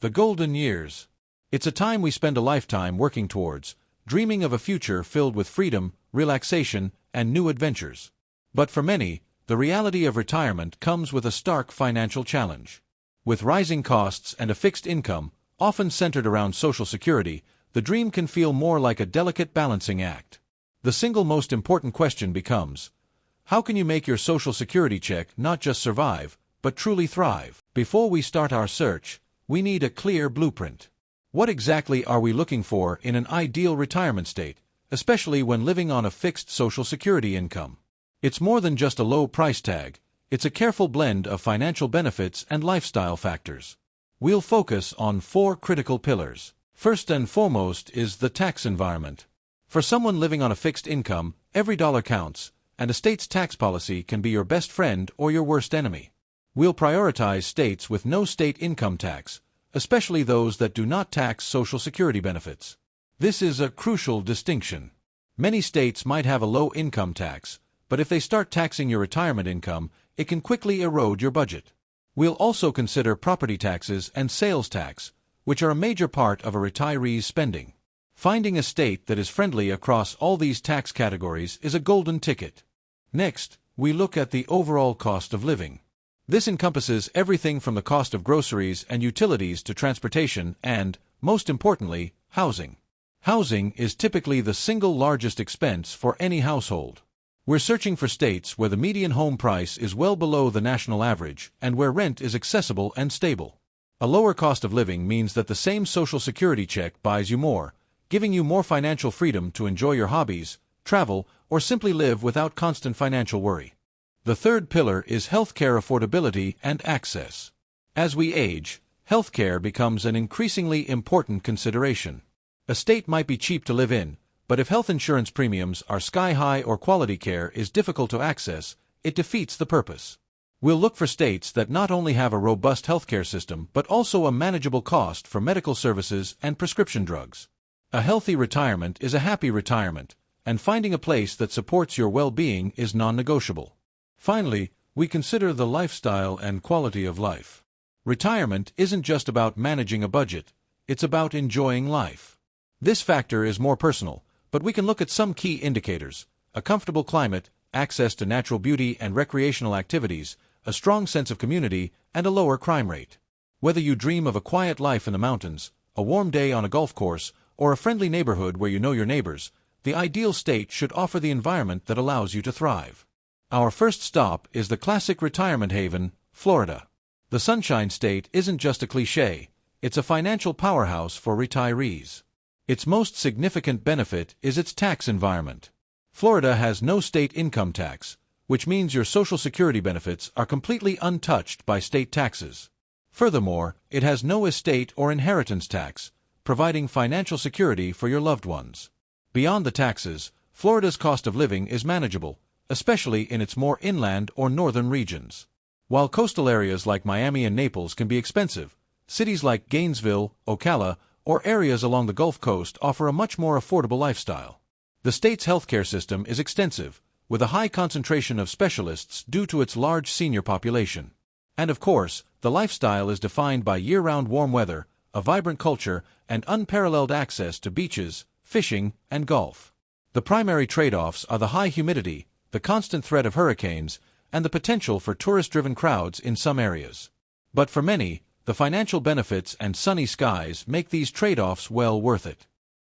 The golden years. It's a time we spend a lifetime working towards, dreaming of a future filled with freedom, relaxation, and new adventures. But for many, the reality of retirement comes with a stark financial challenge. With rising costs and a fixed income, often centered around Social Security, the dream can feel more like a delicate balancing act. The single most important question becomes, how can you make your Social Security check not just survive, but truly thrive? Before we start our search, we need a clear blueprint. What exactly are we looking for in an ideal retirement state, especially when living on a fixed Social Security income? It's more than just a low price tag, it's a careful blend of financial benefits and lifestyle factors. We'll focus on 4 critical pillars. First and foremost is the tax environment. For someone living on a fixed income, every dollar counts, and a state's tax policy can be your best friend or your worst enemy. We'll prioritize states with no state income tax, especially those that do not tax Social Security benefits. This is a crucial distinction. Many states might have a low income tax, but if they start taxing your retirement income, it can quickly erode your budget. We'll also consider property taxes and sales tax, which are a major part of a retiree's spending. Finding a state that is friendly across all these tax categories is a golden ticket. Next, we look at the overall cost of living. This encompasses everything from the cost of groceries and utilities to transportation and, most importantly, housing. Housing is typically the single largest expense for any household. We're searching for states where the median home price is well below the national average and where rent is accessible and stable. A lower cost of living means that the same Social Security check buys you more, giving you more financial freedom to enjoy your hobbies, travel, or simply live without constant financial worry. The third pillar is healthcare affordability and access. As we age, healthcare becomes an increasingly important consideration. A state might be cheap to live in, but if health insurance premiums are sky high or quality care is difficult to access, it defeats the purpose. We'll look for states that not only have a robust healthcare system but also a manageable cost for medical services and prescription drugs. A healthy retirement is a happy retirement, and finding a place that supports your well-being is non-negotiable. Finally, we consider the lifestyle and quality of life. Retirement isn't just about managing a budget, it's about enjoying life. This factor is more personal, but we can look at some key indicators: a comfortable climate, access to natural beauty and recreational activities, a strong sense of community, and a lower crime rate. Whether you dream of a quiet life in the mountains, a warm day on a golf course, or a friendly neighborhood where you know your neighbors, the ideal state should offer the environment that allows you to thrive. Our first stop is the classic retirement haven, Florida. The Sunshine State isn't just a cliché, it's a financial powerhouse for retirees. Its most significant benefit is its tax environment. Florida has no state income tax, which means your Social Security benefits are completely untouched by state taxes. Furthermore, it has no estate or inheritance tax, providing financial security for your loved ones. Beyond the taxes, Florida's cost of living is manageable, especially in its more inland or northern regions. While coastal areas like Miami and Naples can be expensive, cities like Gainesville, Ocala, or areas along the Gulf Coast offer a much more affordable lifestyle. The state's healthcare system is extensive, with a high concentration of specialists due to its large senior population. And of course, the lifestyle is defined by year-round warm weather, a vibrant culture, and unparalleled access to beaches, fishing, and golf. The primary trade-offs are the high humidity, the constant threat of hurricanes, and the potential for tourist-driven crowds in some areas. But for many, the financial benefits and sunny skies make these trade-offs well worth it.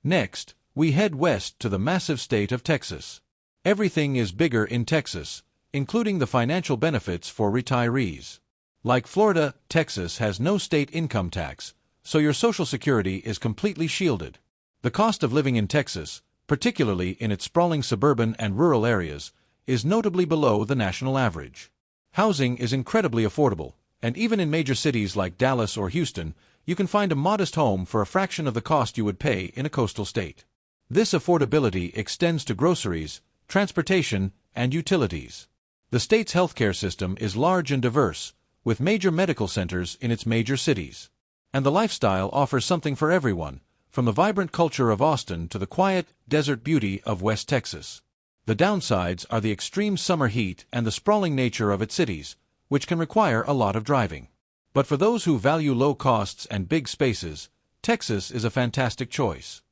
Next, we head west to the massive state of Texas. Everything is bigger in Texas, including the financial benefits for retirees. Like Florida, Texas has no state income tax, so your Social Security is completely shielded. The cost of living in Texas, particularly in its sprawling suburban and rural areas, is notably below the national average. Housing is incredibly affordable, and even in major cities like Dallas or Houston, you can find a modest home for a fraction of the cost you would pay in a coastal state. This affordability extends to groceries, transportation, and utilities. The state's healthcare system is large and diverse, with major medical centers in its major cities. And the lifestyle offers something for everyone, from the vibrant culture of Austin to the quiet, desert beauty of West Texas. The downsides are the extreme summer heat and the sprawling nature of its cities, which can require a lot of driving. But for those who value low costs and big spaces, Texas is a fantastic choice.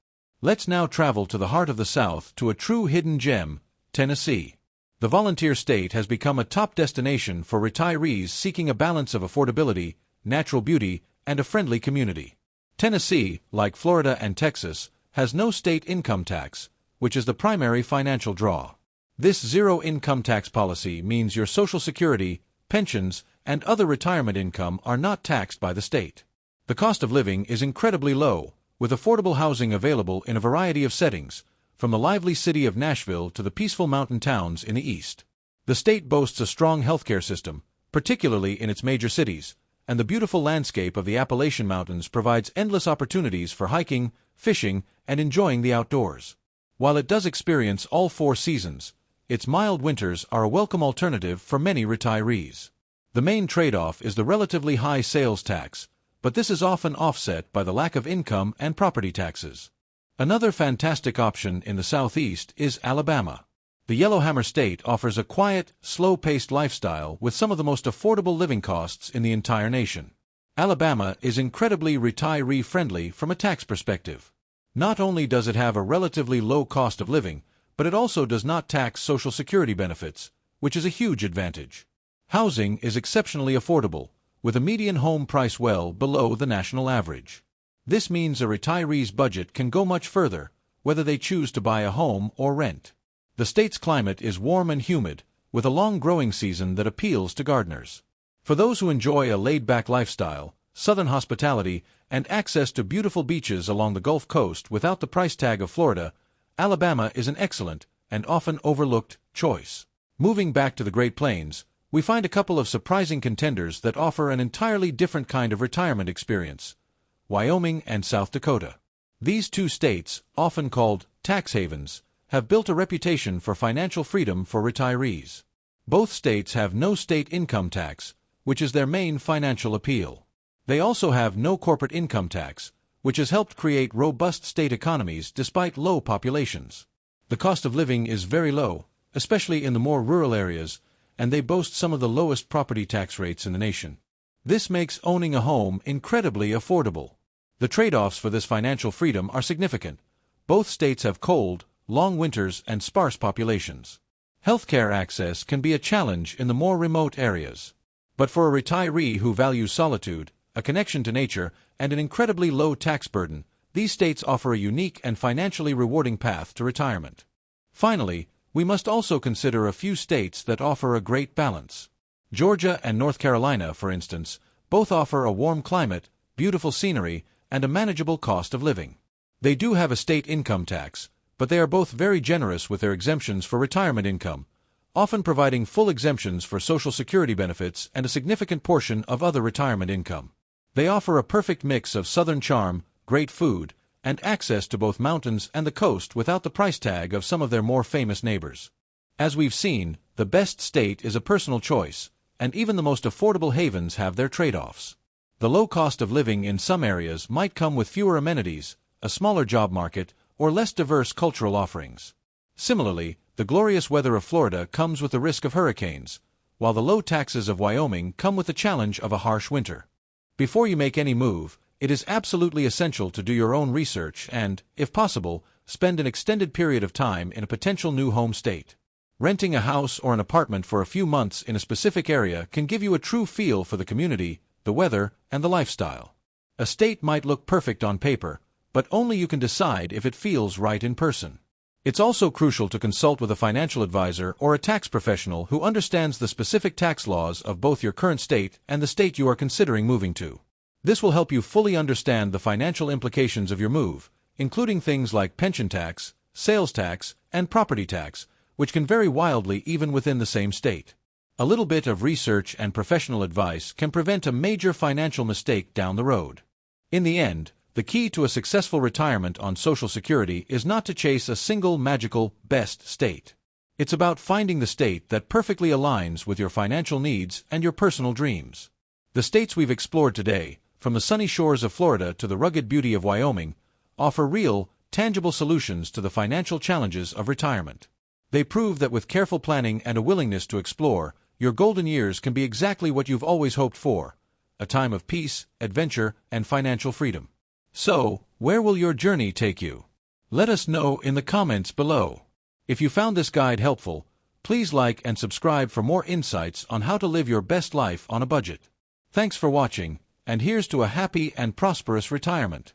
Let's now travel to the heart of the South to a true hidden gem, Tennessee. The volunteer state has become a top destination for retirees seeking a balance of affordability, natural beauty, and a friendly community. Tennessee, like Florida and Texas, has no state income tax, which is the primary financial draw. This zero income tax policy means your Social Security, pensions, and other retirement income are not taxed by the state. The cost of living is incredibly low, with affordable housing available in a variety of settings, from the lively city of Nashville to the peaceful mountain towns in the east. The state boasts a strong healthcare system, particularly in its major cities, and the beautiful landscape of the Appalachian Mountains provides endless opportunities for hiking, fishing, and enjoying the outdoors. While it does experience all 4 seasons, its mild winters are a welcome alternative for many retirees. The main trade-off is the relatively high sales tax, but this is often offset by the lack of income and property taxes. Another fantastic option in the Southeast is Alabama. The Yellowhammer State offers a quiet, slow-paced lifestyle with some of the most affordable living costs in the entire nation. Alabama is incredibly retiree-friendly from a tax perspective. Not only does it have a relatively low cost of living, but it also does not tax Social Security benefits, which is a huge advantage. Housing is exceptionally affordable, with a median home price well below the national average. This means a retiree's budget can go much further, whether they choose to buy a home or rent. The state's climate is warm and humid, with a long growing season that appeals to gardeners. For those who enjoy a laid-back lifestyle, southern hospitality, and access to beautiful beaches along the Gulf Coast without the price tag of Florida, Alabama is an excellent, and often overlooked, choice. Moving back to the Great Plains, we find a couple of surprising contenders that offer an entirely different kind of retirement experience: Wyoming and South Dakota. These 2 states, often called tax havens, have built a reputation for financial freedom for retirees. Both states have no state income tax, which is their main financial appeal. They also have no corporate income tax, which has helped create robust state economies despite low populations. The cost of living is very low, especially in the more rural areas, and they boast some of the lowest property tax rates in the nation. This makes owning a home incredibly affordable. The trade-offs for this financial freedom are significant. Both states have cold, long winters and sparse populations. Healthcare access can be a challenge in the more remote areas. But for a retiree who values solitude, a connection to nature, and an incredibly low tax burden, these states offer a unique and financially rewarding path to retirement. Finally, we must also consider a few states that offer a great balance. Georgia and North Carolina, for instance, both offer a warm climate, beautiful scenery, and a manageable cost of living. They do have a state income tax, but they are both very generous with their exemptions for retirement income, often providing full exemptions for Social Security benefits and a significant portion of other retirement income. They offer a perfect mix of southern charm, great food, and access to both mountains and the coast without the price tag of some of their more famous neighbors. As we've seen, the best state is a personal choice, and even the most affordable havens have their trade-offs. The low cost of living in some areas might come with fewer amenities, a smaller job market, or less diverse cultural offerings. Similarly, the glorious weather of Florida comes with the risk of hurricanes, while the low taxes of Wyoming come with the challenge of a harsh winter. Before you make any move, it is absolutely essential to do your own research and, if possible, spend an extended period of time in a potential new home state. Renting a house or an apartment for a few months in a specific area can give you a true feel for the community, the weather, and the lifestyle. A state might look perfect on paper, but only you can decide if it feels right in person. It's also crucial to consult with a financial advisor or a tax professional who understands the specific tax laws of both your current state and the state you are considering moving to. This will help you fully understand the financial implications of your move, including things like pension tax, sales tax, and property tax, which can vary wildly even within the same state. A little bit of research and professional advice can prevent a major financial mistake down the road. In the end, the key to a successful retirement on Social Security is not to chase a single magical, best state. It's about finding the state that perfectly aligns with your financial needs and your personal dreams. The states we've explored today, from the sunny shores of Florida to the rugged beauty of Wyoming, offer real, tangible solutions to the financial challenges of retirement. They prove that with careful planning and a willingness to explore, your golden years can be exactly what you've always hoped for: a time of peace, adventure, and financial freedom. So, where will your journey take you? Let us know in the comments below. If you found this guide helpful, please like and subscribe for more insights on how to live your best life on a budget. Thanks for watching, and here's to a happy and prosperous retirement.